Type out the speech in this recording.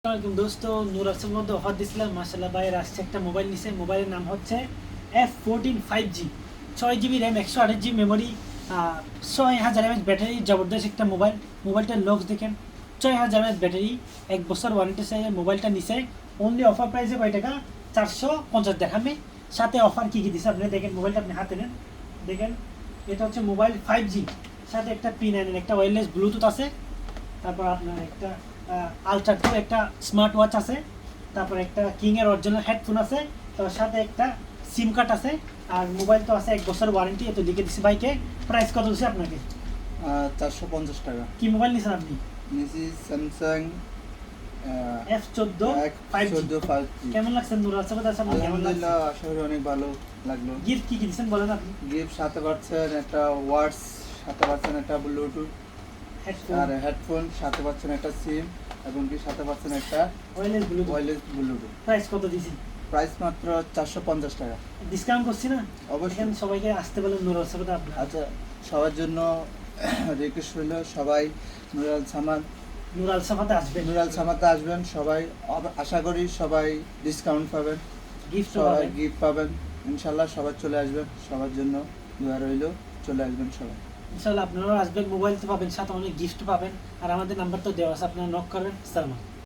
আসসালামু দোস্ত, নূর আসের মধ্যে অফার দিছিলাম। মাশাআল্লাহ ভাই আসছে একটা মোবাইল নিছে। মোবাইলের নাম হচ্ছে F14 5G, 6 GB RAM, 128 GB memory, 6000 mAh battery. জবরদস্ত একটা মোবাইল। মোবাইলটার লুকস দেখেন, 6000 mAh ব্যাটারি, 1 বছর ওয়ারেন্টি সহ মোবাইলটা নিছে। অনলি অফার প্রাইসে কয় টাকা? 450 দেখাবে। সাথে অফার কি কি দিছে আপনি দেখেন। মোবাইলটা আপনি হাতে নেন, দেখেন এটা হচ্ছে মোবাইল 5G, সাথে একটা P9 একটা ওয়্যারলেস ব্লুটুথ আছে। তারপর আপনার একটা আলট্রা টু একটা স্মার্ট ওয়াচ আছে। তারপর একটা কিংয়ের অরিজিনাল হেডফোন আছে। তার সাথে একটা সিম কার্ড আছে। আর মোবাইল তো আছে 1 বছর ওয়ারেন্টি। এত লিখে দিছি বাইকে। প্রাইস কত দিচ্ছে আপনাকে? 450 টাকা। কি মোবাইল নিছেন আপনি? নিছি স্যামসাং F14 5G। 5G। কেমন লাগছে নূর আল সামাদ? কেমন লাগছে? আলহামদুলিল্লাহ, আশা করি অনেক ভালো লাগলো। গিফট কি কি দিছেন বলেন আপনি? গিফট সাথে পাচ্ছেন একটা ওয়াচ, সাথে পাচ্ছেন একটা ব্লুটুথ হেডফোন, আর হেডফোন, সাথে পাচ্ছেন একটা সিম এবং কি সাথে পাচ্ছেন একটা wireless Bluetooth. Wireless Bluetooth. Price কত দিছি? প্রাইস মাত্র 450 টাকা। ডিসকাউন্ট করছি না? অবশ্যই। এখানে সবাইকে আসতে বলেন নূর আল সামাদ আপনার। আচ্ছা, সবার জন্য রিকোয়েস্ট রইল, সবাই নূর আল সামাদ নূর আল সামাদে আসবেন, নূর আল সামাদে আসবেন সবাই। আশা করি সবাই ডিসকাউন্ট পাবেন, গিফট সবাই পাবেন। গিফট পাবেন। ইনশাল্লাহ সবাই চলে আসবেন, সবার জন্য দোয়া রইল, চলে আসবেন সবাই। ইনশাআল্লাহ আপনারাও আসবেন, মোবাইল তো পাবেন, সাথে অনেক গিফট পাবেন। আর আমাদের নাম্বার তো দেওয়া আছে, আপনারা নক করবেন। সালাম।